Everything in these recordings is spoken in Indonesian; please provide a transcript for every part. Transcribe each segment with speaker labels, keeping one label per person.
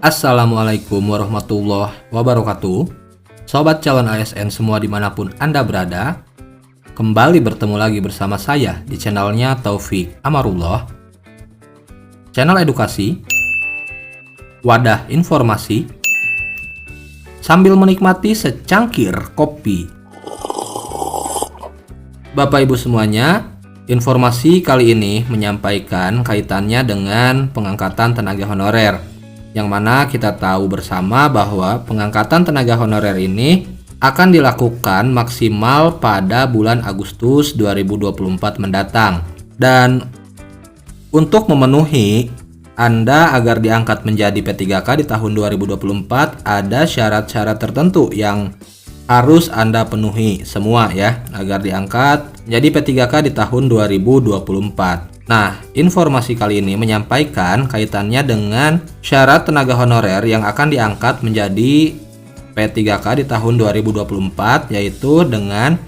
Speaker 1: Assalamualaikum warahmatullahi wabarakatuh. Sobat calon ASN semua dimanapun Anda berada, kembali bertemu lagi bersama saya di channelnya Taufik Amarullah, channel edukasi, wadah informasi, sambil menikmati secangkir kopi. Bapak Ibu semuanya, informasi kali ini menyampaikan kaitannya dengan pengangkatan tenaga honorer, yang mana kita tahu bersama bahwa pengangkatan tenaga honorer ini akan dilakukan maksimal pada bulan Agustus 2024 mendatang. Dan untuk memenuhi Anda agar diangkat menjadi P3K di tahun 2024, ada syarat-syarat tertentu yang harus Anda penuhi semua ya, agar diangkat menjadi P3K di tahun 2024. Nah, informasi kali ini menyampaikan kaitannya dengan syarat tenaga honorer yang akan diangkat menjadi P3K di tahun 2024, yaitu dengan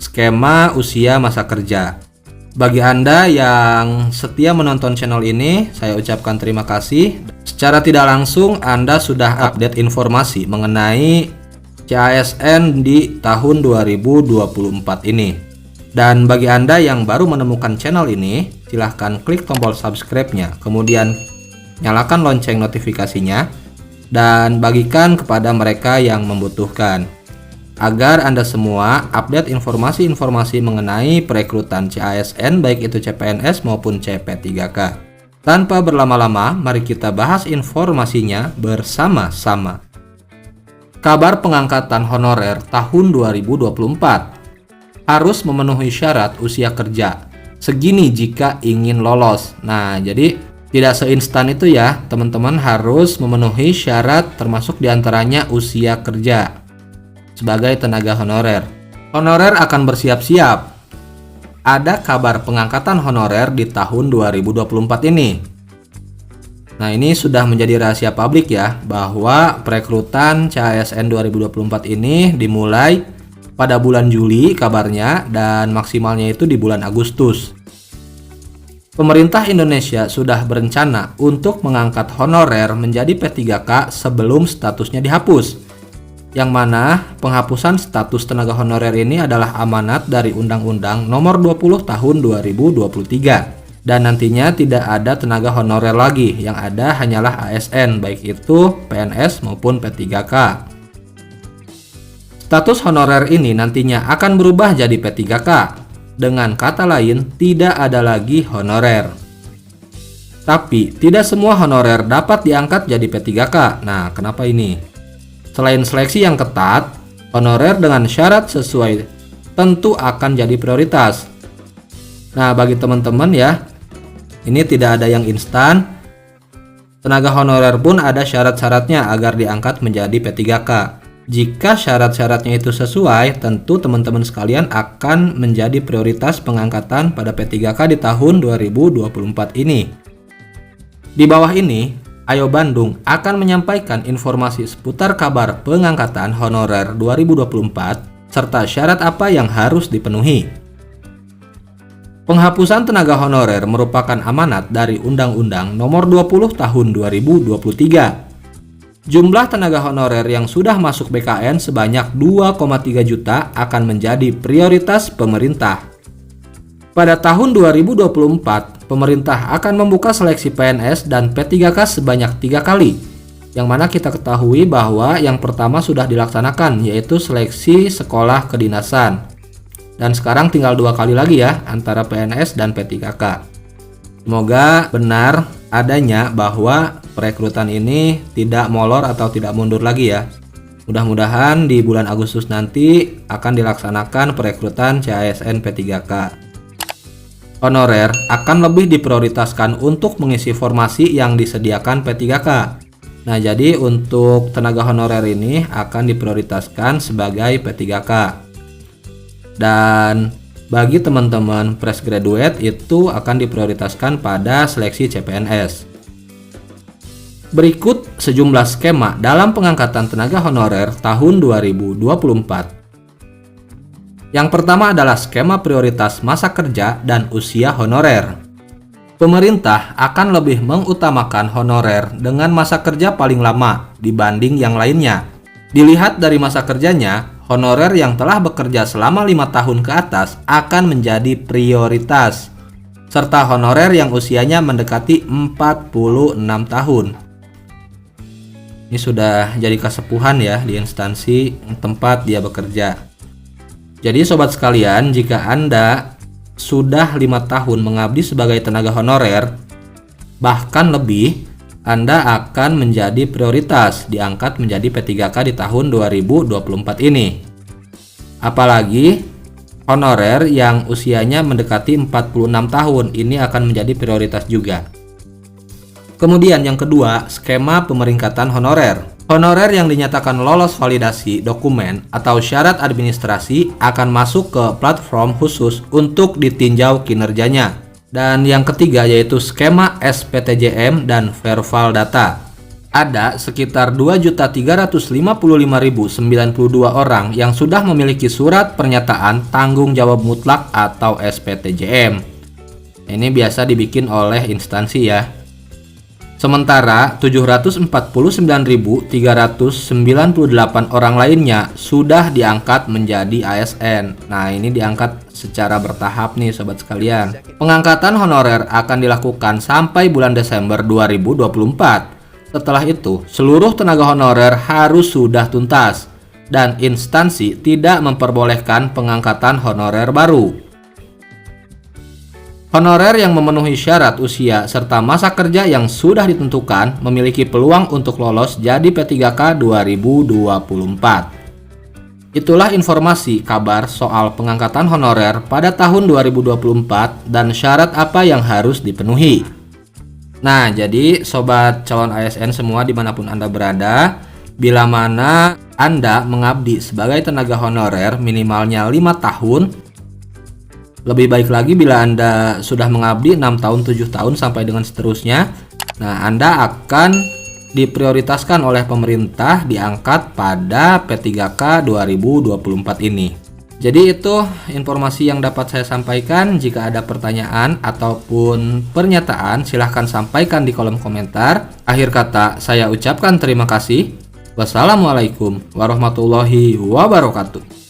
Speaker 1: skema usia masa kerja. Bagi Anda yang setia menonton channel ini, saya ucapkan terima kasih. Secara tidak langsung Anda sudah update informasi mengenai CASN di tahun 2024 ini. Dan bagi Anda yang baru menemukan channel ini, silahkan klik tombol subscribe-nya, kemudian nyalakan lonceng notifikasinya, dan bagikan kepada mereka yang membutuhkan, agar Anda semua update informasi-informasi mengenai perekrutan CASN, baik itu CPNS maupun CP3K. Tanpa berlama-lama, mari kita bahas informasinya bersama-sama. Kabar pengangkatan honorer tahun 2024. Harus memenuhi syarat usia kerja segini jika ingin lolos. Nah, jadi tidak seinstan itu ya, teman-teman harus memenuhi syarat, termasuk diantaranya usia kerja sebagai tenaga honorer. Honorer akan bersiap-siap. Ada kabar pengangkatan honorer di tahun 2024 ini. Nah, ini sudah menjadi rahasia publik ya, bahwa perekrutan CASN 2024 ini dimulai pada bulan Juli kabarnya, dan maksimalnya itu di bulan Agustus. Pemerintah Indonesia sudah berencana untuk mengangkat honorer menjadi P3K sebelum statusnya dihapus, yang mana penghapusan status tenaga honorer ini adalah amanat dari Undang-Undang Nomor 20 Tahun 2023, dan nantinya tidak ada tenaga honorer lagi, yang ada hanyalah ASN, baik itu PNS maupun P3K. Status honorer ini nantinya akan berubah jadi P3K. Dengan kata lain, tidak ada lagi honorer. Tapi, tidak semua honorer dapat diangkat jadi P3K. Nah, kenapa ini? Selain seleksi yang ketat, honorer dengan syarat sesuai tentu akan jadi prioritas. Nah, bagi teman-teman ya, ini tidak ada yang instan. Tenaga honorer pun ada syarat-syaratnya agar diangkat menjadi P3K. Jika syarat-syaratnya itu sesuai, tentu teman-teman sekalian akan menjadi prioritas pengangkatan pada P3K di tahun 2024 ini. Di bawah ini, Ayo Bandung akan menyampaikan informasi seputar kabar pengangkatan honorer 2024 serta syarat apa yang harus dipenuhi. Penghapusan tenaga honorer merupakan amanat dari Undang-Undang Nomor 20 Tahun 2023. Jumlah tenaga honorer yang sudah masuk BKN sebanyak 2,3 juta akan menjadi prioritas pemerintah. Pada tahun 2024, pemerintah akan membuka seleksi PNS dan P3K sebanyak 3 kali, yang mana kita ketahui bahwa yang pertama sudah dilaksanakan, yaitu seleksi sekolah kedinasan. Dan sekarang tinggal 2 kali lagi ya, antara PNS dan P3K. Semoga benar adanya bahwa perekrutan ini tidak molor atau tidak mundur lagi ya. Mudah-mudahan di bulan Agustus nanti akan dilaksanakan perekrutan CASN P3K. Honorer akan lebih diprioritaskan untuk mengisi formasi yang disediakan P3K. Nah, jadi untuk tenaga honorer ini akan diprioritaskan sebagai P3K. Dan bagi teman-teman fresh graduate itu akan diprioritaskan pada seleksi CPNS. Berikut sejumlah skema dalam pengangkatan tenaga honorer tahun 2024. Yang pertama adalah skema prioritas masa kerja dan usia honorer. Pemerintah akan lebih mengutamakan honorer dengan masa kerja paling lama dibanding yang lainnya. Dilihat dari masa kerjanya, honorer yang telah bekerja selama 5 tahun ke atas akan menjadi prioritas, serta honorer yang usianya mendekati 46 tahun. Ini sudah jadi kesepuhan ya di instansi tempat dia bekerja. Jadi sobat sekalian, jika Anda sudah 5 tahun mengabdi sebagai tenaga honorer, bahkan lebih, Anda akan menjadi prioritas diangkat menjadi P3K di tahun 2024 ini. Apalagi honorer yang usianya mendekati 46 tahun ini akan menjadi prioritas juga. Kemudian yang kedua, skema pemeringkatan honorer. Honorer yang dinyatakan lolos validasi dokumen atau syarat administrasi akan masuk ke platform khusus untuk ditinjau kinerjanya. Dan yang ketiga yaitu skema SPTJM dan Verval Data. Ada sekitar 2.355.092 orang yang sudah memiliki surat pernyataan tanggung jawab mutlak atau SPTJM. Ini biasa dibikin oleh instansi ya. Sementara 749.398 orang lainnya sudah diangkat menjadi ASN. Nah, ini diangkat secara bertahap nih sobat sekalian. Pengangkatan honorer akan dilakukan sampai bulan Desember 2024. Setelah itu, seluruh tenaga honorer harus sudah tuntas dan instansi tidak memperbolehkan pengangkatan honorer baru. Honorer yang memenuhi syarat usia serta masa kerja yang sudah ditentukan memiliki peluang untuk lolos jadi P3K 2024. Itulah informasi kabar soal pengangkatan honorer pada tahun 2024 dan syarat apa yang harus dipenuhi. Nah, jadi sobat calon ASN semua dimanapun Anda berada, bila mana Anda mengabdi sebagai tenaga honorer minimalnya 5 tahun, lebih baik lagi bila Anda sudah mengabdi 6 tahun, 7 tahun sampai dengan seterusnya. Nah, Anda akan diprioritaskan oleh pemerintah diangkat pada P3K 2024 ini. Jadi itu informasi yang dapat saya sampaikan. Jika ada pertanyaan ataupun pernyataan, silahkan sampaikan di kolom komentar. Akhir kata, saya ucapkan terima kasih. Wassalamualaikum warahmatullahi wabarakatuh.